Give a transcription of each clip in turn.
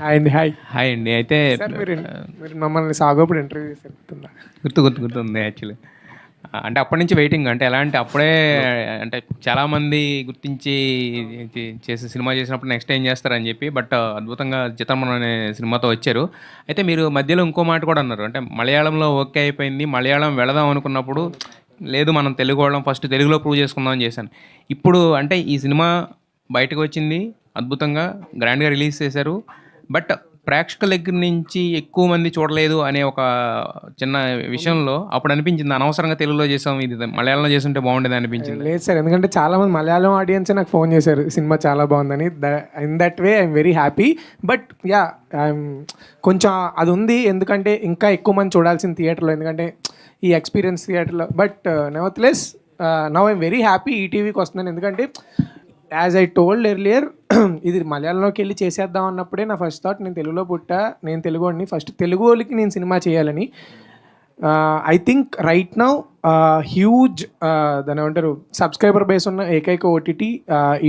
Hi అండి. Hi hi అండి. అయితే సార్. మీరు మమ్మల్ని సాగోప్పుడు ఇంటర్వ్యూ చేశారు గుర్తుందా? గుర్తుంది యాక్చువల్లీ. అంటే అప్పటి నుంచి వెయిటింగ్. అంటే ఎలా అంటే అప్పుడే అంటే చాలామంది గుర్తించి చేసే సినిమా చేసినప్పుడు నెక్స్ట్ ఏం చేస్తారని చెప్పి, బట్ అద్భుతంగా చిత్రమనం అనే సినిమాతో వచ్చారు. అయితే మీరు మధ్యలో ఇంకో మాట కూడా అన్నారు. అంటే మలయాళంలో ఓకే అయిపోయింది, మలయాళం వెళదాం అనుకున్నప్పుడు లేదు మనం తెలుగు వాళ్ళం, ఫస్ట్ తెలుగులో ప్రూవ్ చేసుకుందాం అని చేశాను. ఇప్పుడు అంటే ఈ సినిమా బయటకు వచ్చింది, అద్భుతంగా గ్రాండ్గా రిలీజ్ చేశారు. బట్ ప్రేక్షకుల దగ్గర నుంచి ఎక్కువ మంది చూడలేదు అనే ఒక చిన్న విషయంలో అప్పుడు అనిపించింది, అనవసరంగా తెలుగులో చేసాం, ఇది మలయాళంలో చేస్తుంటే బాగుండేది అనిపించింది. లేదు సార్, ఎందుకంటే చాలా మంది మలయాళం ఆడియన్స్ నాకు ఫోన్ చేశారు సినిమా చాలా బాగుందని. In that way I'm very happy. But yeah, I'm కొంచెం అది ఉంది, ఎందుకంటే ఇంకా ఎక్కువ మంది చూడాల్సిన థియేటర్లో, ఎందుకంటే ఈ ఎక్స్పీరియన్స్ థియేటర్లో. But nevertheless now I'm very happy ఈటీవీకి వస్తున్నాను, ఎందుకంటే యాజ్ ఐ టోల్డ్ ఎర్లియర్ ఇది మలయాళంలోకి వెళ్ళి చేసేద్దాం అన్నప్పుడే నా ఫస్ట్ థాట్, నేను తెలుగులో పుట్టా, నేను తెలుగు వాడిని, ఫస్ట్ తెలుగు వాళ్ళకి నేను సినిమా చేయాలని. I think right now huge దాని ఏమంటారు సబ్స్క్రైబర్ బేస్ ఉన్న ఏకైక ఓటీటీ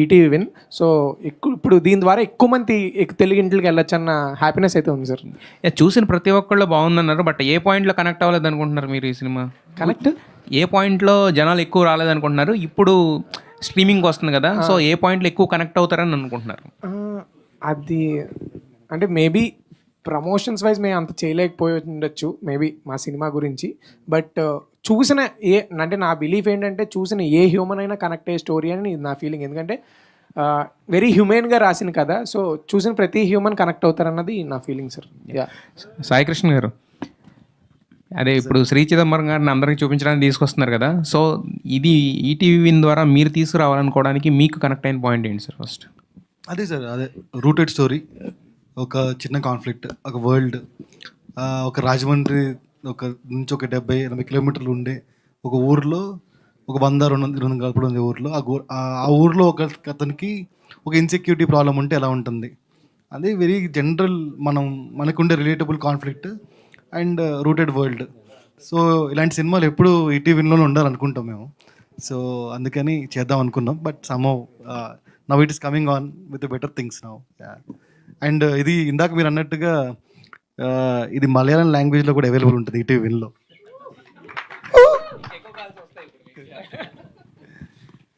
ఈటీవీ విన్. సో ఇప్పుడు దీని ద్వారా ఎక్కువ మంది తెలుగు ఇంటికి వెళ్ళొచ్చు అన్న హ్యాపీనెస్ అయితే ఉంది సార్. చూసిన ప్రతి ఒక్కళ్ళు బాగుందన్నారు. బట్ ఏ పాయింట్లో కనెక్ట్ అవ్వలేదు అనుకుంటున్నారు మీరు? ఈ సినిమా కనెక్ట్ ఏ పాయింట్లో జనాలు ఎక్కువ రాలేదనుకుంటున్నారు? ఇప్పుడు స్ట్రీమింగ్ వస్తుంది కదా, సో ఏ పాయింట్లో ఎక్కువ కనెక్ట్ అవుతారని అనుకుంటున్నారు? అది అంటే మేబీ ప్రమోషన్స్ వైజ్ మేము అంత చేయలేకపోయి ఉండొచ్చు మేబీ మా సినిమా గురించి. బట్ చూసిన అంటే నా బిలీఫ్ ఏంటంటే చూసిన ఏ హ్యూమన్ అయినా కనెక్ట్ అయ్యే స్టోరీ అని నా ఫీలింగ్. ఎందుకంటే వెరీ హ్యూమెన్గా రాసిన కదా, సో చూసిన ప్రతి హ్యూమన్ కనెక్ట్ అవుతారన్నది నా feeling sir. Yeah, Sai Krishna గారు, అదే ఇప్పుడు శ్రీ చిదంబరం గారిని అందరికి చూపించడానికి తీసుకొస్తున్నారు కదా, సో ఇది ఈటీవీ విన్ ద్వారా మీరు తీసుకురావాలనుకోవడానికి మీకు కనెక్ట్ అయిన పాయింట్ ఏంటి సార్? ఫస్ట్ అదే సార్, అదే రూటెడ్ స్టోరీ. ఒక చిన్న కాన్ఫ్లిక్ట్, ఒక వరల్డ్, ఒక రాజమండ్రి ఒక నుంచి ఒక 70-80 కిలోమీటర్లు ఉండే ఒక ఊరిలో ఒక 100-200 గడపలు ఉండే ఊరిలో ఆ ఊరిలో ఒక అతనికి ఒక ఇన్సెక్యూరిటీ ప్రాబ్లం ఉంటే ఎలా ఉంటుంది, అదే వెరీ జనరల్ మనకుండే relatable conflict and rooted world. So ఇలాంటి సినిమాలు ఎప్పుడు ఈటీవీలోనే ఉండాలనుకుంటాం మేము. సో అందుకని చేద్దాం అనుకున్నాం. But somehow now it is coming on with better things now. And ఇది ఇందాక మీరు అన్నట్టుగా ఇది మలయాళం లాంగ్వేజ్లో కూడా అవైలబుల్ ఉంటుంది ఈటీవీ విన్లో.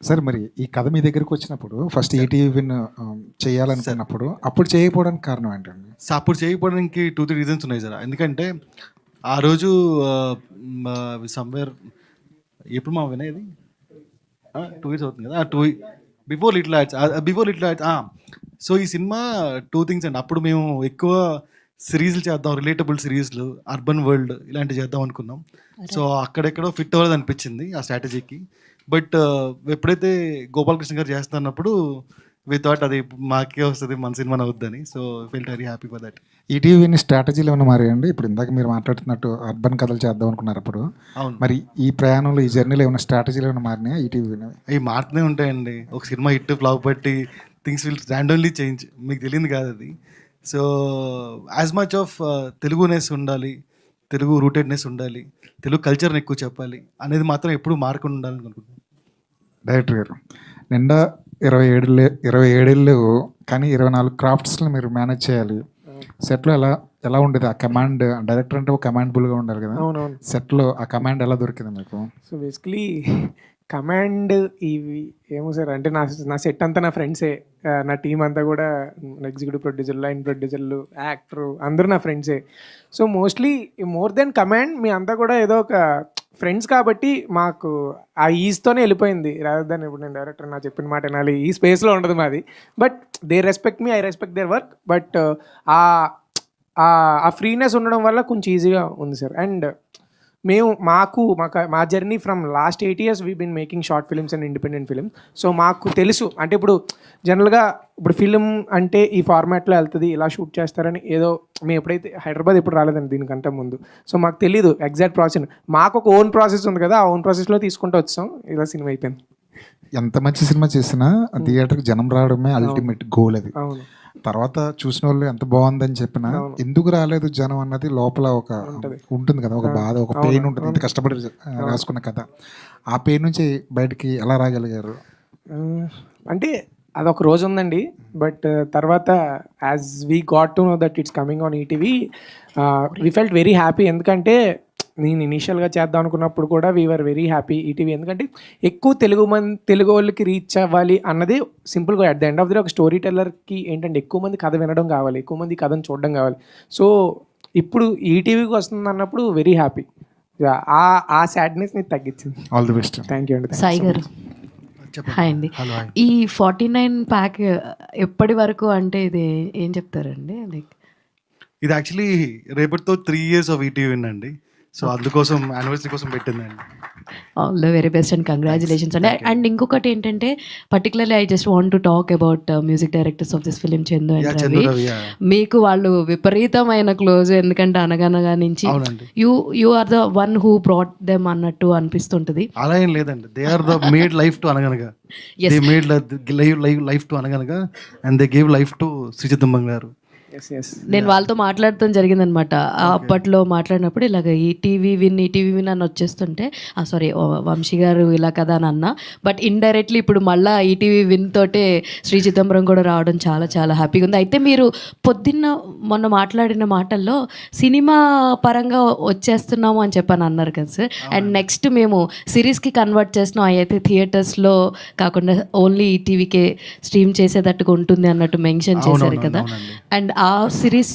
సార్ మరి ఈ కథ మీ దగ్గరికి వచ్చినప్పుడు ఫస్ట్ ఈటీవీ విన్ చేయాలనుకున్నప్పుడు అప్పుడు చేయకపోవడానికి కారణం ఏంటండి? అప్పుడు చేయకపోవడానికి 2-3 రీజన్స్ ఉన్నాయి సార్. ఎందుకంటే ఆ రోజు సమ్వేర్ ఎప్పుడు మా వినేది 2 years అవుతుంది కదా, బిఫోర్ లిటిల్ హార్ట్స్. సో ఈ సినిమా 2 things అండి. అప్పుడు మేము ఎక్కువ సిరీస్లు చేద్దాం, రిలేటబుల్ సిరీస్లు, అర్బన్ వరల్డ్ ఇలాంటివి చేద్దాం అనుకున్నాం. సో అక్కడెక్కడో ఫిట్ అవ్వలేదు అనిపించింది ఆ స్ట్రాటజీకి. బట్ ఎప్పుడైతే గోపాలకృష్ణ గారు చేస్తున్నప్పుడు వి థాట్ అది మాకే వస్తుంది, మన సినిమా అవుద్దని. So felt very happy for that. ETV win స్ట్రాటజీలు ఏమైనా మారాయండి? ఇప్పుడు ఇందాక మీరు మాట్లాడుతున్నట్టు అర్బన్ కథలు చేద్దాం అనుకున్నారు అప్పుడు. అవును, మరి ఈ ప్రయాణంలో ఈ జర్నీలో ఏమైనా స్ట్రాటజీలు ఏమైనా మారినాయా ఈటీవీ విన్? అవి మారుతూనే ఉంటాయండి. ఒక సినిమా హిట్ ఫ్లాప్ బట్టి థింగ్స్ విల్ ర్యాండమ్లీ చేంజ్, మీకు తెలియదు కాదు అది. సో యాజ్ మచ్ ఆఫ్ తెలుగునెస్ ఉండాలి, తెలుగు రూటెడ్నెస్ ఉండాలి, తెలుగు కల్చర్ని ఎక్కువ చెప్పాలి అనేది మాత్రం ఎప్పుడు మారకుండా ఉండాలని అనుకుంటున్నాను. డైరెక్టర్ గారు, నిండా 27 ఏళ్ళు కానీ 24 క్రాఫ్ట్స్ని మీరు మేనేజ్ చేయాలి. సెట్లో ఎలా ఉండేది ఆ కమాండ్? డైరెక్టర్ అంటే ఒక కమాండబుల్గా ఉండాలి కదా, అవునవును. సెట్లో ఆ కమాండ్ ఎలా దొరికింది మీకు? సో బేసికలీ కమాండ్ ఇవి ఏమో సార్, అంటే నా సెట్ అంతా నా ఫ్రెండ్సే, నా టీం అంతా కూడా ఎగ్జిక్యూటివ్ ప్రొడ్యూసర్, లైన్ ప్రొడ్యూసర్లు, యాక్టరు అందరూ నా ఫ్రెండ్సే. So mostly more than command మీ అంతా కూడా ఏదో ఒక ఫ్రెండ్స్ కాబట్టి మాకు ఆ ఈజ్తోనే వెళ్ళిపోయింది. రాదని ఇప్పుడు నేను డైరెక్టర్ నా చెప్పిన మాట వినాలి, ఈ స్పేస్లో ఉండదు మాది. But they respect me, I respect their work. But ఆ ఫ్రీనెస్ ఉండడం వల్ల కొంచెం ఈజీగా ఉంది సార్. అండ్ మా journey from last 8 years we been making short films and independent films. So మాకు తెలుసు, అంటే ఇప్పుడు జనరల్గా ఇప్పుడు ఫిలిం అంటే ఈ ఫార్మాట్లో వెళ్తుంది, ఇలా షూట్ చేస్తారని ఏదో మేము ఎప్పుడైతే హైదరాబాద్ ఎప్పుడు రాలేదండి దీనికంటే ముందు. సో మాకు తెలీదు ఎగ్జాక్ట్ ప్రాసెస్. మాకు ఒక ఓన్ ప్రాసెస్ ఉంది కదా, ఆ ఓన్ ప్రాసెస్లో తీసుకుంటూ వచ్చాం, ఇలా సినిమా అయిపోయింది. ఎంత మంచి సినిమా చేసినా థియేటర్కి జనం రావడమే అల్టిమేట్ గోల్. అది అవును, తర్వాత చూసిన వాళ్ళు ఎంత బాగుందని చెప్పినా ఎందుకు రాలేదు జనం అన్నది లోపల ఒక ఉంటుంది కదా, ఒక బాధ, ఒక పెయిన్ ఉంటుంది. ఇంత కష్టపడి రాసుకున్న కథ, ఆ పెయిన్ నుంచి బయటికి ఎలా రాగలిగారు? అంటే అదొక రోజు ఉందండి. బట్ తర్వాత as we got to know that it's coming on ETV we felt very happy. ఎందుకంటే నేను ఇనీషియల్గా చేద్దాం అనుకున్నప్పుడు కూడా వీఆర్ వెరీ హ్యాపీ ఈటీవీ. ఎందుకంటే ఎక్కువ తెలుగు వాళ్ళకి రీచ్ అవ్వాలి అన్నది సింపుల్గా at the end of the day ఒక స్టోరీ టెల్లర్కి ఏంటంటే ఎక్కువ మంది కథ వినడం కావాలి, ఎక్కువ మంది కథను చూడడం కావాలి. సో ఇప్పుడు ఈటీవీకి వస్తుంది అన్నప్పుడు వెరీ హ్యాపీ. ఆ సాడ్నెస్ని తగ్గించింది. All the best. Thank you అండి. సాయి గారు హాయ్ అండి. ఈ 49 ప్యాక్ ఎప్పటి వరకు అంటే ఇది ఏం చెప్తారండి? లైక్ ఇది యాక్చువల్లీ రేపటితో 3 years ఆఫ్ ఈటీవీ అండి. సో అందుకోసం యానివర్సరీ కోసం పెట్టిందండి. All the very best and congratulations అండి. అండ్ ఇంకొకటి ఏంటంటే particularly I just want to talk about music directors of this film Chandu and Chandu Ravi. Ravi, yeah. మీకు వాళ్ళు విపరీతమైన క్లోజ్. ఎందుకంటే అనగనగా నుంచి అవునండి. You are the one who brought them అన్నట్టు అనిపిస్తుంటుంది. అలా ఏం లేదండి. They are the made life to Anaganaga. They made life to Anaganaga and they gave life to Shri Chidambaram garu. నేను వాళ్ళతో మాట్లాడటం జరిగిందనమాట. అప్పట్లో మాట్లాడినప్పుడు ఇలాగ ఈటీవీ విన్ అని వచ్చేస్తుంటే సారీ వంశీ గారు ఇలా కదా అని అన్నా. బట్ ఇండైరెక్ట్లీ ఇప్పుడు మళ్ళీ ఈటీవీ విన్ తోటే శ్రీ చిదంబరం కూడా రావడం చాలా చాలా హ్యాపీగా ఉంది. అయితే మీరు మొన్న మాట్లాడిన మాటల్లో సినిమా పరంగా వచ్చేస్తున్నాము అని చెప్పని అన్నారు కదా సార్. అండ్ నెక్స్ట్ మేము సిరీస్కి కన్వర్ట్ చేస్తున్నాం, అయితే థియేటర్స్లో కాకుండా ఓన్లీ ఈటీవీకే స్ట్రీమ్ చేసేటట్టుగా ఉంటుంది అన్నట్టు మెన్షన్ చేశారు కదా. అండ్ ఆ సిరీస్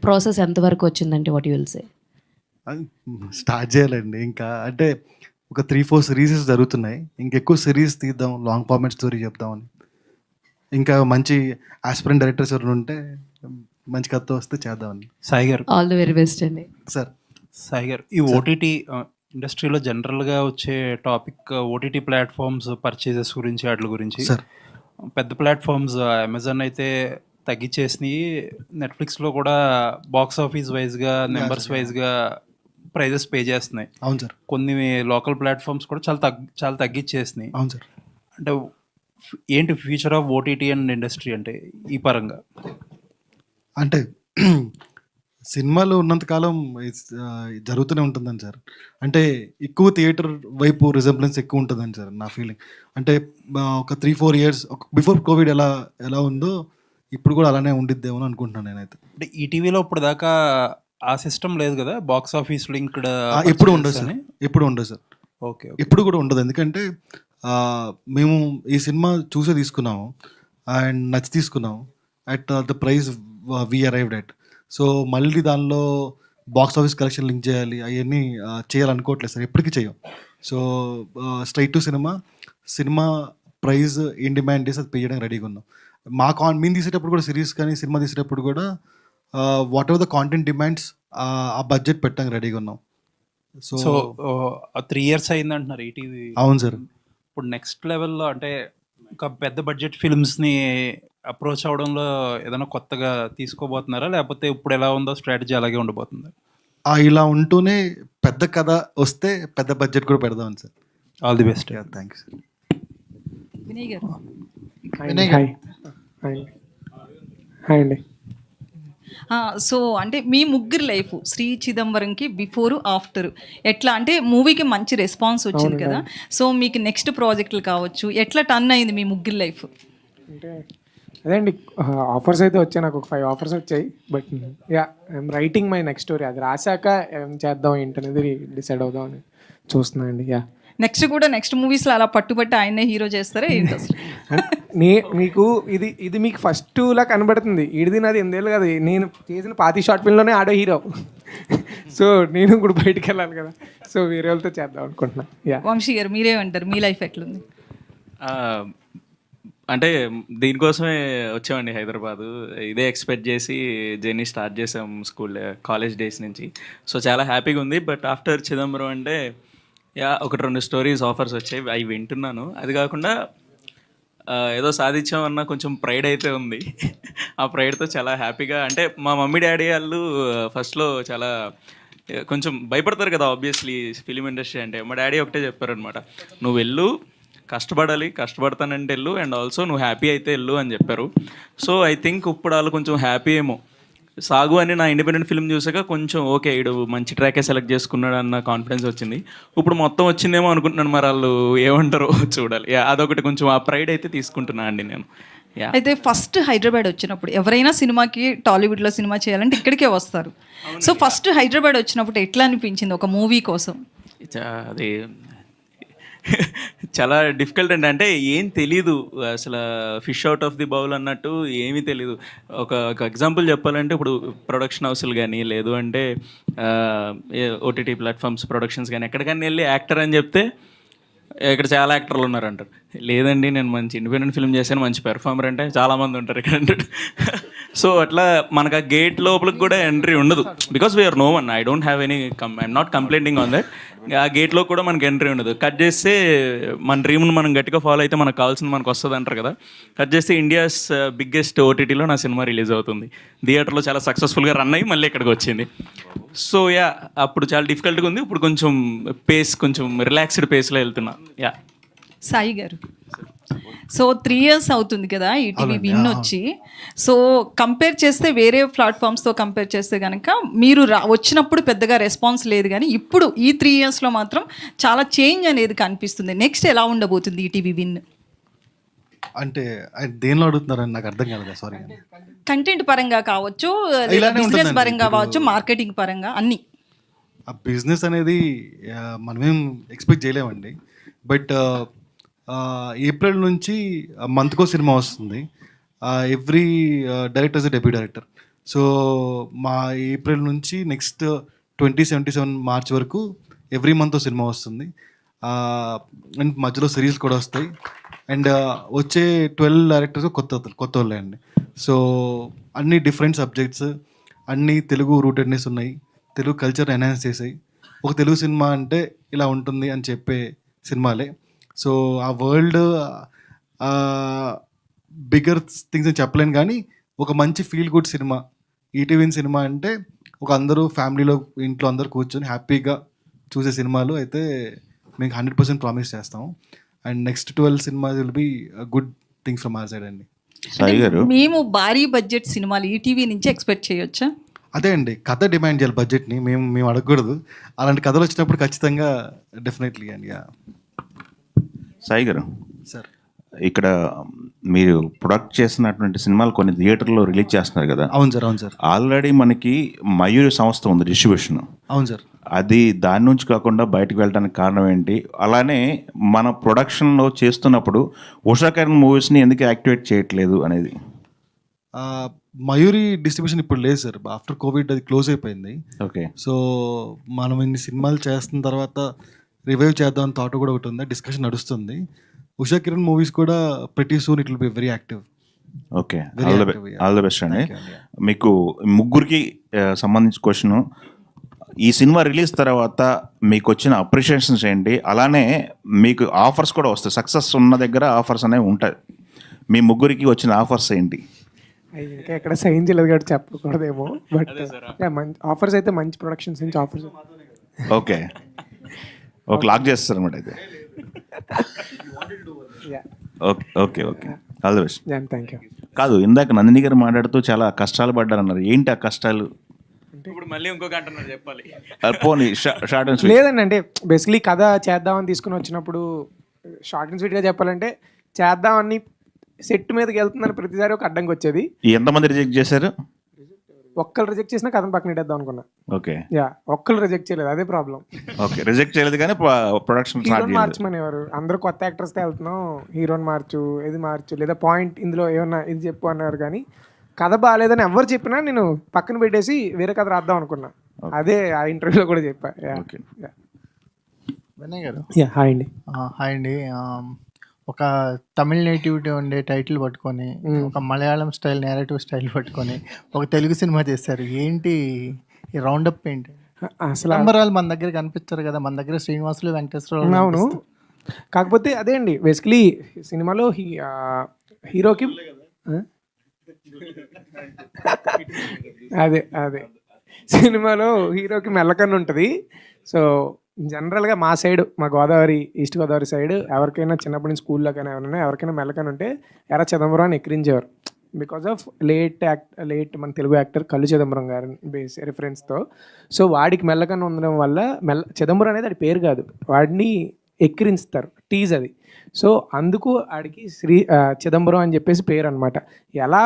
ప్రాసెస్ ఎంతవరకు వచ్చిందంటే what you will say? Start చేయాలండి. ఇంకా అంటే ఒక 3-4 సిరీసెస్ జరుగుతున్నాయి. ఇంకెక్కువ సిరీస్ తీద్దాం, లాంగ్ ఫార్మాట్ స్టోరీ చెప్దామని. ఇంకా మంచి ఆస్పిరెంట్ డైరెక్టర్స్ ఎవరు ఉంటే మంచి కథ వస్తే చేద్దామని. సాయి గారు, ఆల్ ది వెరీ బెస్ట్ అండి. సార్ సాయి గారు, ఈ ఓటీటీ ఇండస్ట్రీలో జనరల్గా వచ్చే టాపిక్ ఓటీటీ ప్లాట్ఫామ్స్ పర్చేజెస్ గురించి, వాటి గురించి. సార్ పెద్ద ప్లాట్ఫామ్స్ అమెజాన్ అయితే తగ్గించేసినాయి. నెట్ఫ్లిక్స్లో కూడా బాక్స్ ఆఫీస్ వైజ్గా, నెంబర్స్ వైజ్గా ప్రైజెస్ పే చేస్తున్నాయి. అవును సార్. కొన్ని లోకల్ ప్లాట్ఫామ్స్ కూడా చాలా తగ్గించేసినాయి. అవును సార్. అంటే ఏంటి future of OTT and industry అంటే ఈ పరంగా? అంటే సినిమాలు ఉన్నంతకాలం జరుగుతూనే ఉంటుందని సార్. అంటే ఎక్కువ థియేటర్ వైపు రిజంబ్లెన్స్ ఎక్కువ ఉంటుందని సార్ నా ఫీలింగ్. అంటే ఒక 3-4 years బిఫోర్ కోవిడ్ ఎలా ఉందో ఇప్పుడు కూడా అలానే ఉండిద్దేమో అనుకుంటున్నాను నేనైతే. అంటే ఈటీవీలో ఇప్పుడు దాకా ఆ సిస్టమ్ లేదు కదా, బాక్స్ ఆఫీస్ లింక్డ్. ఎప్పుడు ఉండదు సార్. ఎప్పుడు ఉండదు సార్. ఓకే. ఎప్పుడు కూడా ఉండదు. ఎందుకంటే మేము ఈ సినిమా చూసే తీసుకున్నాము అండ్ నచ్చి తీసుకున్నాము at the price we arrived at. So మళ్ళీ దానిలో బాక్స్ ఆఫీస్ కలెక్షన్ లింక్ చేయాలి, అవన్నీ చేయాలనుకోవట్లేదు సార్. ఎప్పటికీ చేయం. So straight to cinema price ఏం డిమాండ్ చేసి అది పే చేయడానికి రెడీగా ఉన్నాం. మేము తీసేటప్పుడు కూడా సిరీస్ కానీ సినిమా తీసేటప్పుడు కూడా what ever the content demands ఆ బడ్జెట్ పెట్టడానికి రెడీగా ఉన్నాం. సో 3 years అయింది అంటున్నారు ఈటీవీ. అవును సార్. ఇప్పుడు నెక్స్ట్ లెవెల్లో అంటే ఒక పెద్ద బడ్జెట్ ఫిల్మ్స్ని అప్రోచ్ అవడంలో ఏదైనా కొత్తగా తీసుకోబోతున్నారా, లేకపోతే ఇప్పుడు ఎలా ఉందో స్ట్రాటజీ అలాగే ఉండబోతుందా? ఇలా ఉంటూనే పెద్ద కథ వస్తే పెద్ద బడ్జెట్ కూడా పెడదామని sir. All the best. Thank you sir. Vinay గారు. హాయ్ అండి. సో అంటే మీ ముగ్గురు లైఫ్ శ్రీ చిదంబరంకి బిఫోర్ ఆఫ్టర్ ఎట్లా అంటే మూవీకి మంచి రెస్పాన్స్ వచ్చింది కదా, సో మీకు నెక్స్ట్ ప్రాజెక్టులు కావచ్చు ఎట్లా టర్న్ అయింది మీ ముగ్గురు లైఫ్? అంటే అదే అండి, ఆఫర్స్ అయితే వచ్చాయి. నాకు ఒక 5 offers వచ్చాయి. But yeah I'm writing my next story. అది రాశాక ఏం చేద్దాం ఏంటనేది డిసైడ్ అవుదాం అని చూస్తున్నాను అండి. యా నెక్స్ట్ మూవీస్లో అలా పట్టుబట్టి ఆయనే హీరో చేస్తారా ఏంటి అసలు? మీకు ఇది మీకు ఫస్ట్ లా కనబడుతుంది. ఈడిది నాది 8 ఏళ్ళు కదా. నేను చేసిన 5 షార్ట్ ఫిల్మ్లోనే ఆడో హీరో. సో నేను కూడా బయటికి వెళ్ళాలి కదా. సో వేరే వాళ్ళతో చేద్దాం అనుకుంటున్నా. యా వంశీ గారు మీరేమంటారు, మీ లైఫ్ ఎట్లుంది? అంటే దీనికోసమే వచ్చామండి హైదరాబాదు. ఇదే ఎక్స్పెక్ట్ చేసి జర్నీ స్టార్ట్ చేసాం కాలేజ్ డేస్ నుంచి. సో చాలా హ్యాపీగా ఉంది. బట్ ఆఫ్టర్ చిదంబరం అంటే ఒక 2 స్టోరీస్ ఆఫర్స్ వచ్చాయి, అవి వింటున్నాను. అది కాకుండా ఏదో సాధించామన్న కొంచెం ప్రైడ్ అయితే ఉంది. ఆ ప్రైడ్తో చాలా హ్యాపీగా, అంటే మా మమ్మీ డాడీ వాళ్ళు ఫస్ట్లో చాలా కొంచెం భయపడతారు కదా ఆబ్వియస్లీ ఫిలిం ఇండస్ట్రీ అంటే. మా డాడీ ఒకటే చెప్పారనమాట, నువ్వు వెళ్ళు, కష్టపడాలి, కష్టపడతానంటే వెళ్ళు, అండ్ ఆల్సో నువ్వు హ్యాపీ అయితే వెళ్ళు అని చెప్పారు. సో ఐ థింక్ ఇప్పుడు వాళ్ళు కొంచెం హ్యాపీ ఏమో. సాగు అని నా ఇండిపెండెంట్ ఫిల్మ్ చూసాక కొంచెం ఓకే ఇడు మంచి ట్రాకే సెలెక్ట్ చేసుకున్నాడు అన్న కాన్ఫిడెన్స్ వచ్చింది. ఇప్పుడు మొత్తం వచ్చిందేమో అనుకుంటున్నాను, మరి వాళ్ళు ఏమంటారో చూడాలి. అదొకటి కొంచెం ఆ ప్రైడ్ అయితే తీసుకుంటున్నా అండి నేను. Yeah. అయితే ఫస్ట్ హైదరాబాద్ వచ్చినప్పుడు ఎవరైనా సినిమాకి టాలీవుడ్లో సినిమా చేయాలంటే ఇక్కడికే వస్తారు. సో ఫస్ట్ హైదరాబాద్ వచ్చినప్పుడు ఎట్లా అనిపించింది ఒక మూవీ కోసం? అది చాలా డిఫికల్ట్ అండి. అంటే ఏం తెలీదు అసలు, fish out of the bowl అన్నట్టు ఏమీ తెలీదు. ఒక ఎగ్జాంపుల్ చెప్పాలంటే ఇప్పుడు ప్రొడక్షన్ హౌస్లు కానీ లేదు అంటే ఓటీటీ ప్లాట్ఫామ్స్ ప్రొడక్షన్స్ కానీ ఎక్కడికైనా వెళ్ళి యాక్టర్ అని చెప్తే ఇక్కడ చాలా యాక్టర్లు ఉన్నారంటారు. లేదండి నేను మంచి ఇండిపెండెంట్ ఫిల్మ్ చేశాను, మంచి పెర్ఫార్మర్ అంటే చాలామంది ఉంటారు ఇక్కడ అంటారు. సో అట్లా మనకు ఆ గేట్ లోపలికి కూడా ఎంట్రీ ఉండదు. Because we're no one, I don't have any I'm not complaining on that. ఆ గేట్లో కూడా మనకి ఎంట్రీ ఉండదు. కట్ చేస్తే మన డ్రీమ్ని మనం గట్టిగా ఫాలో అయితే మనకు కావాల్సింది మనకు వస్తుంది అంటారు కదా. కట్ చేస్తే ఇండియాస్ బిగ్గెస్ట్ ఓటీటీలో నా సినిమా రిలీజ్ అవుతుంది. థియేటర్లో చాలా సక్సెస్ఫుల్గా రన్ అయ్యి మళ్ళీ ఇక్కడికి వచ్చింది. సో యా అప్పుడు చాలా డిఫికల్ట్గా ఉంది. ఇప్పుడు కొంచెం పేస్ కొంచెం రిలాక్స్డ్ పేస్లో వెళ్తున్నా. యా సాయి గారు, సో 3 years అవుతుంది కదా ఈటీవీ విన్ వచ్చి. సో కంపేర్ చేస్తే వేరే ప్లాట్ఫామ్స్తో కంపేర్ చేస్తే కనుక మీరు వచ్చినప్పుడు పెద్దగా రెస్పాన్స్ లేదు, కానీ ఇప్పుడు ఈ 3 yearsలో మాత్రం చాలా చేంజ్ అనేది కనిపిస్తుంది. నెక్స్ట్ ఎలా ఉండబోతుంది ఈటీవీ విన్? అంటే ఆయన దేనిలో అడుగుతున్నారని నాకు అర్థం కాలేదు, సారీ. కంటెంట్ పరంగా కావచ్చు, ఇలానే బిజినెస్ ఉంటుందండి. పరంగా ఇప్పుడు కావచ్చు, మార్కెటింగ్ పరంగా అన్ని. ఆ బిజినెస్ అనేది మనమేం ఎక్స్పెక్ట్ చేయలేమండి. బట్ ఏప్రిల్ నుంచి మంత్కో సినిమా వస్తుంది. Every director is a debut director. So మా ఏప్రిల్ నుంచి నెక్స్ట్ 2077 మార్చ్ వరకు ఎవ్రీ మంత్ సినిమా వస్తుంది. అండ్ మధ్యలో సిరీస్ కూడా వస్తాయి. అండ్ వచ్చే 12 డైరెక్టర్స్ కొత్త వాళ్ళే అండి. సో అన్ని డిఫరెంట్ సబ్జెక్ట్స్, అన్నీ తెలుగు రూటెడ్నెస్ ఉన్నాయి, తెలుగు కల్చర్ ఎన్హాన్స్ చేసాయి. ఒక తెలుగు సినిమా అంటే ఇలా ఉంటుంది అని చెప్పే సినిమాలే. సో ఆ వరల్డ్ బిగ్గర్ థింగ్స్ అని చెప్పలేను, కానీ ఒక మంచి feel good cinema ETV cinema అంటే ఒక అందరూ ఫ్యామిలీలో ఇంట్లో అందరూ కూర్చొని హ్యాపీగా చూసే సినిమాలు అయితే మేము 100% ప్రామిస్ చేస్తాము. And next 12 cinemas will be good things from our side అండి. సాయి గారు, మేము భారీ బడ్జెట్ సినిమాలు ఈటీవీ నుంచి ఎక్స్పెక్ట్ చేయొచ్చా? అదే అండి, కథ డిమాండ్ చేయాలి బడ్జెట్ని, మేము అడగకూడదు. అలాంటి కథలు వచ్చినప్పుడు ఖచ్చితంగా డెఫినెట్లీ అండి. సాయి గారు, సార్ ఇక్కడ మీరు ప్రొడక్ట్ చేసినటువంటి సినిమాలు కొన్ని థియేటర్లో రిలీజ్ చేస్తున్నారు కదా. అవును సార్, అవును సార్. ఆల్రెడీ మనకి మయూరి సంస్థ ఉంది డిస్ట్రిబ్యూషన్. అవును సార్. అది దాని నుంచి కాకుండా బయటకు వెళ్ళడానికి కారణం ఏంటి? అలానే మన ప్రొడక్షన్లో చేస్తున్నప్పుడు ఉషా కిరణ్ మూవీస్ని ఎందుకు యాక్టివేట్ చేయట్లేదు అనేది? మయూరి డిస్ట్రిబ్యూషన్ ఇప్పుడు లేదు సార్, ఆఫ్టర్ కోవిడ్ అది క్లోజ్ అయిపోయింది. ఓకే. సో మనం ఇన్ని సినిమాలు చేస్తున్న తర్వాత రివైవ్ చేద్దాం థాట్ కూడా ఒకటి ఉంది, డిస్కషన్ నడుస్తుంది. ఉషా కిరణ్ మూవీస్ కూడా ప్రతి soon it will be very active. Okay, all the best అండి. మీకు ముగ్గురికి సంబంధించిన క్వశ్చన్, ఈ సినిమా రిలీజ్ తర్వాత మీకు వచ్చిన అప్రిషియేషన్స్ ఏంటి? అలానే మీకు ఆఫర్స్ కూడా వస్తాయి, సక్సెస్ ఉన్న దగ్గర ఆఫర్స్ అనేవి ఉంటాయి. మీ ముగ్గురికి వచ్చిన ఆఫర్స్ ఏంటి? ఇంకా ఎక్కడ సైన్ చేయలేదు కాబట్టి చెప్పకూడదేమో, బట్ మంచి ఆఫర్స్ అయితే మంచి ప్రొడక్షన్స్ నుంచి ఆఫర్స్. ఓకే ఓకే, లాక్ చేస్తారు అన్నమాట అయితే. Okay okay okay, all the best. Thank you. కాదు, ఇందాక నందిని గారు మాట్లాడుతూ చాలా కష్టాలు పడ్డారన్నారు. ఏంటి ఆ కష్టాలు? ఇప్పుడు మళ్ళీ ఇంకొక అంటున్నారు చెప్పాలి. పోనీ షార్ట్ అండ్ స్వీట్. లేదండి, అంటే బేసిక్లీ కథ చేద్దామని తీసుకుని వచ్చినప్పుడు షార్ట్ అండ్ స్వీట్గా చెప్పాలంటే చేద్దామని సెట్ మీదకి వెళ్తుందని ప్రతిసారి ఒక అడ్డంకి వచ్చేది. ఎంతమంది రిజెక్ట్ చేశారు? ఒక్కరు రిజెక్ట్ చేసినా కథను పక్కన పెట్టేద్దాం అనుకున్నా. ఓకే. యా, ఒక్కరు రిజెక్ట్ చేయలేదు, అదే ప్రాబ్లం. ఓకే, రిజెక్ట్ చేయలేదు కానీ ప్రొడక్షన్ హీరోని మార్చమనేవారు. అందరూ కొత్త యాక్టర్స్తో వెళ్తున్నాం, హీరోని మార్చు, ఇది మార్చు, లేదా పాయింట్ ఇందులో ఏమన్నా ఇది చెప్పు అన్నారు. కానీ కథ బాగాలేదని ఎవరు చెప్పినా నేను పక్కన పెట్టేసి వేరే కథ రాద్దాం అనుకున్నా. అదే ఆ ఇంటర్వ్యూలో కూడా చెప్పా. వినయ్ గారు, హాయ్ అండి. హాయ్ అండి. ఒక తమిళ నేటివిటీ ఉండే టైటిల్ పట్టుకొని, ఒక మలయాళం స్టైల్ నేరేటివ్ స్టైల్ పట్టుకొని ఒక తెలుగు సినిమా చేశారు. ఏంటి ఈ రౌండప్ ఏంటి? అసలు నంబరాలు మన దగ్గర కనిపించారు కదా, మన దగ్గర శ్రీనివాసులు, వెంకటేశ్వరరావు. అవును, కాకపోతే అదే అండి బేసిక్లీ సినిమాలో హీరోకి అదే సినిమాలో హీరోకి మెల్లకన్ను ఉంటుంది. సో జనరల్గా మా సైడ్, మా గోదావరి, ఈస్ట్ గోదావరి సైడ్ ఎవరికైనా చిన్నప్పటి నుంచి స్కూల్లో కానీ ఎవరికైనా మెల్లకన్ను ఉంటే ఎర్ర చిదంబరం అని ఎక్కిరించేవారు. బికాజ్ ఆఫ్ లేట్ మన తెలుగు యాక్టర్ కళ్ళు చిదంబరం గారి బేస్ రిఫరెన్స్తో. సో వాడికి మెల్లకన్ను ఉండడం వల్ల చిదంబరం అనేది అది పేరు కాదు, వాడిని ఎక్కిరించుతారు, టీజ్ అది. సో అందుకు ఆడికి చిదంబరం అని చెప్పేసి పేరు అనమాట. ఎలా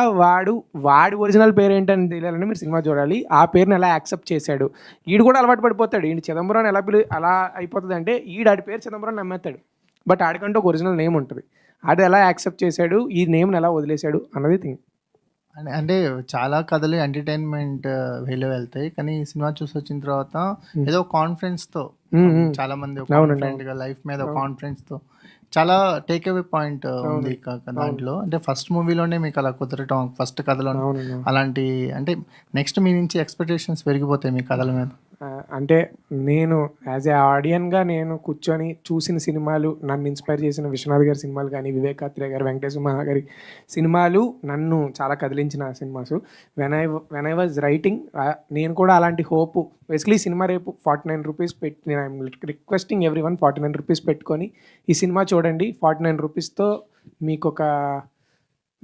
వాడి ఒరిజినల్ పేరు ఏంటని తెలియాలని మీరు సినిమా చూడాలి. ఆ పేరుని ఎలా యాక్సెప్ట్ చేశాడు, ఈడు కూడా అలవాటు పడిపోతాడు. ఈయన చిదంబరం అని అలా అయిపోతుంది అంటే ఆడి పేరు చిదంబరం నమ్మేస్తాడు. బట్ ఆడికంటే ఒక ఒరిజినల్ నేమ్ ఉంటుంది. అది ఎలా యాక్సెప్ట్ చేశాడు, ఈ నేమ్ని ఎలా వదిలేశాడు అన్నది థింగ్. అంటే చాలా కథలు ఎంటర్టైన్మెంట్ వేలో వెళ్తాయి, కానీ ఈ సినిమా చూసి వచ్చిన తర్వాత ఏదో కాన్ఫిడెన్స్ తో చాలా మంది కాన్ఫిడెంట్ గా లైఫ్ మీద కాన్ఫిడెన్స్ తో చాలా టేక్ అవే పాయింట్ ఉంది దాంట్లో. అంటే ఫస్ట్ మూవీలోనే మీకు అలా కుదరటం, ఫస్ట్ కథలో అలాంటి, అంటే నెక్స్ట్ మీ నుంచి ఎక్స్పెక్టేషన్స్ పెరిగిపోతాయి మీ కథల మీద. అంటే నేను యాజ్ ఏ ఆడియన్గా నేను కూర్చొని చూసిన సినిమాలు, నన్ను ఇన్స్పైర్ చేసిన విశ్వనాథ్ గారి సినిమాలు కానీ, వివేకాత్రేయ గారు, వెంకటేశ్వర మహాగారి సినిమాలు నన్ను చాలా కదిలించిన cinemas. When I was writing నేను కూడా అలాంటి హోప్, బేసిక్లీ సినిమా రేపు 49 రూపీస్ పెట్టి, నేను I'm requesting every one 49 rupees పెట్టుకొని ఈ సినిమా చూడండి. 49 రూపీస్తో మీకు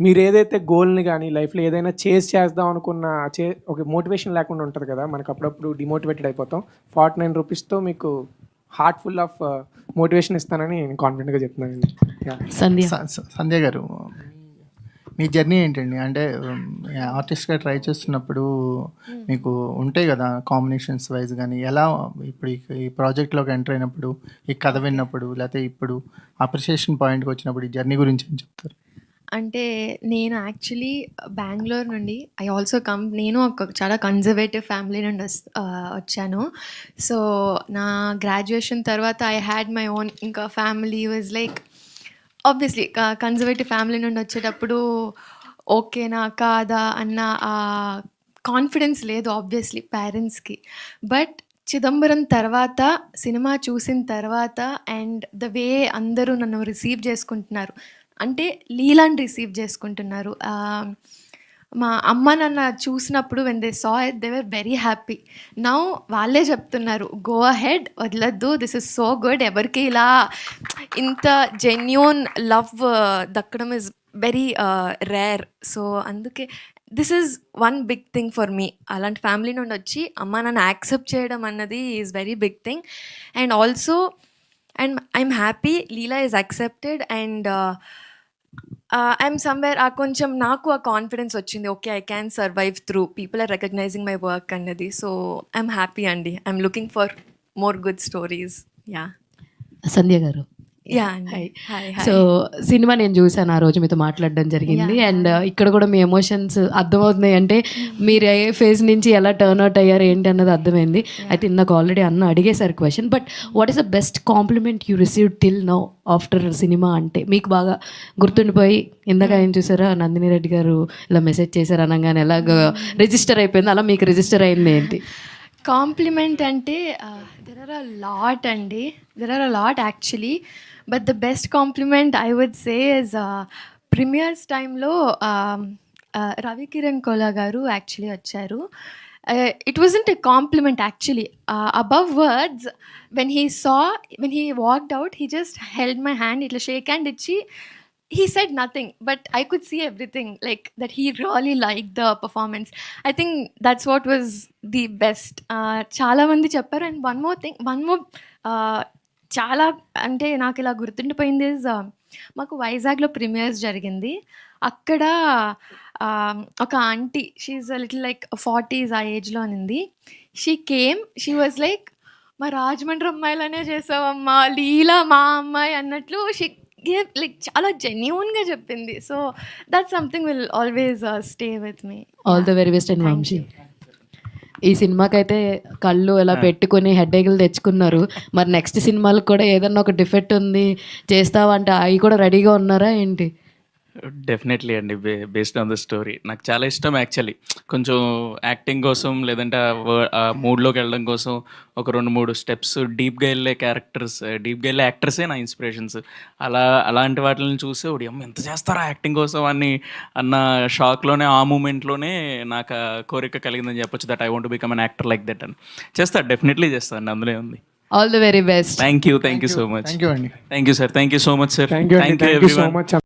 మీరు ఏదైతే గోల్ని కానీ లైఫ్లో ఏదైనా చేద్దాం అనుకున్న ఒక మోటివేషన్ లేకుండా ఉంటుంది కదా, మనకు అప్పుడప్పుడు డిమోటివేటెడ్ అయిపోతాం. 49 రూపీస్తో మీకు హార్ట్ ఫుల్ ఆఫ్ మోటివేషన్ ఇస్తానని నేను కాన్ఫిడెంట్గా చెప్తున్నానండి. సంధ్య గారు, మీ జర్నీ ఏంటండి? అంటే ఆర్టిస్ట్గా ట్రై చేస్తున్నప్పుడు మీకు ఉంటాయి కదా కాంబినేషన్స్ వైజ్, కానీ ఎలా ఇప్పుడు ఈ ప్రాజెక్ట్లోకి ఎంటర్ అయినప్పుడు, ఈ కథ విన్నప్పుడు, లేకపోతే ఇప్పుడు అప్రిషియేషన్ పాయింట్కి వచ్చినప్పుడు ఈ జర్నీ గురించి ఏం చెప్తారు? అంటే నేను యాక్చువల్లీ బెంగళూరు నుండి నేను ఒక చాలా కన్జర్వేటివ్ ఫ్యామిలీ నుండి వచ్చాను. సో నా గ్రాడ్యుయేషన్ తర్వాత ఐ హ్యాడ్ మై ఓన్ ఇంకా family was like obviously conservative family నుండి వచ్చేటప్పుడు ఓకేనా కాదా అన్న కాన్ఫిడెన్స్ లేదు ఆబ్వియస్లీ పేరెంట్స్కి. బట్ చిదంబరం తర్వాత సినిమా చూసిన తర్వాత అండ్ ద వే అందరూ నన్ను రిసీవ్ చేసుకుంటున్నారు, అంటే లీలాని రిసీవ్ చేసుకుంటున్నారు. మా అమ్మ నాన్న చూసినప్పుడు when they saw it they were very happy. Now వాళ్ళే చెప్తున్నారు గో అహెడ్, వదలద్దు, దిస్ ఇస్ సో గుడ్. ఎవరికి ఇలా ఇంత జెన్యూన్ లవ్ దక్కడం ఇస్ వెరీ రేర్. సో అందుకే this is one big thing for me. అలాంటి ఫ్యామిలీ నుండి వచ్చి అమ్మ నాన్న యాక్సెప్ట్ చేయడం అన్నది is very big thing. And also I'm happy Leela is accepted and I'm somewhere కొంచెం నాకు ఆ కాన్ఫిడెన్స్ వచ్చింది. Okay, I can survive through, people are recognising my work అన్నది. సో ఐఎమ్ హ్యాపీ అండి. I'm looking for more good stories. Yeah Sandhya గారు, yeah అండి. Hi. So cinema నేను చూసాను, ఆ రోజు మీతో మాట్లాడడం జరిగింది. అండ్ ఇక్కడ కూడా మీ ఎమోషన్స్ అర్థమవుతున్నాయి. అంటే మీరు ఏ ఫేజ్ నుంచి ఎలా టర్న్ అవుట్ అయ్యారు ఏంటి అన్నది అర్థమైంది. అయితే నాకు ఆల్రెడీ అడిగేశారు question. But what is the best compliment you receive till now after cinema? అంటే మీకు బాగా గుర్తుండిపోయి, ఇందాక ఏం చూసారా నందిని రెడ్డి గారు ఇలా మెసేజ్ చేశారు అనగానే ఎలాగ రిజిస్టర్ అయిపోయింది, అలా మీకు రిజిస్టర్ అయింది ఏంటి? కాంప్లిమెంట్ అంటే there are a lot actually. But the best compliment I would say is premieres టైంలో రవి కిరణ్ కోలా గారు యాక్చువల్లీ వచ్చారు. It wasn't a compliment actually. Above words when he walked out, he just held my hand, ఇట్లా shake hand ఇచ్చి he said nothing, but I could see everything, like that he really liked the performance. I think that's what was the best. చాలా మంది చెప్పారు. And one more చాలా అంటే నాకు ఇలా గుర్తుండిపోయింది మాకు వైజాగ్లో ప్రీమియర్స్ జరిగింది. అక్కడ ఒక aunty, she little like 40s ఆ ఏజ్లో ఉంది. షీ వాజ్ లైక్, మా రాజమండ్రి అమ్మాయిలనే చేసావమ్మా, లీలా మా అమ్మాయి అన్నట్లు షీ లైక్ చాలా జెన్యూన్గా చెప్పింది. So that something will always stay with me. All the very best and Vamsi. ఈ సినిమాకైతే కళ్ళు ఎలా పెట్టుకుని హెడ్ఏక్లు తెచ్చుకున్నారు. మరి నెక్స్ట్ సినిమాలకు కూడా ఏదన్నా ఒక డిఫెక్ట్ ఉంది చేస్తావా అంటే అవి కూడా రెడీగా ఉన్నారా ఏంటి? డెఫినెట్లీ అండి, బేస్డ్ ఆన్ ద స్టోరీ. నాకు చాలా ఇష్టం యాక్చువల్లీ. కొంచెం యాక్టింగ్ కోసం లేదంటే ఆ మూడ్లోకి వెళ్ళడం కోసం ఒక 2-3 స్టెప్స్ డీప్గా వెళ్ళే డీప్గా వెళ్ళే యాక్టర్సే నా ఇన్స్పిరేషన్స్. అలాంటి వాటిని చూసి ఒకటి అమ్మ ఎంత చేస్తారా యాక్టింగ్ కోసం అన్న షాక్లోనే, ఆ మూమెంట్లోనే నాకు కోరిక కలిగిందని చెప్పొచ్చు. That I want to become an actor like that అని. డెఫినెట్లీ చేస్తాను, అందులో ఉంది. All the very best. Thank you so much. Thank you అండి. Thank you sir. Thank you so much sir. Thank you so much.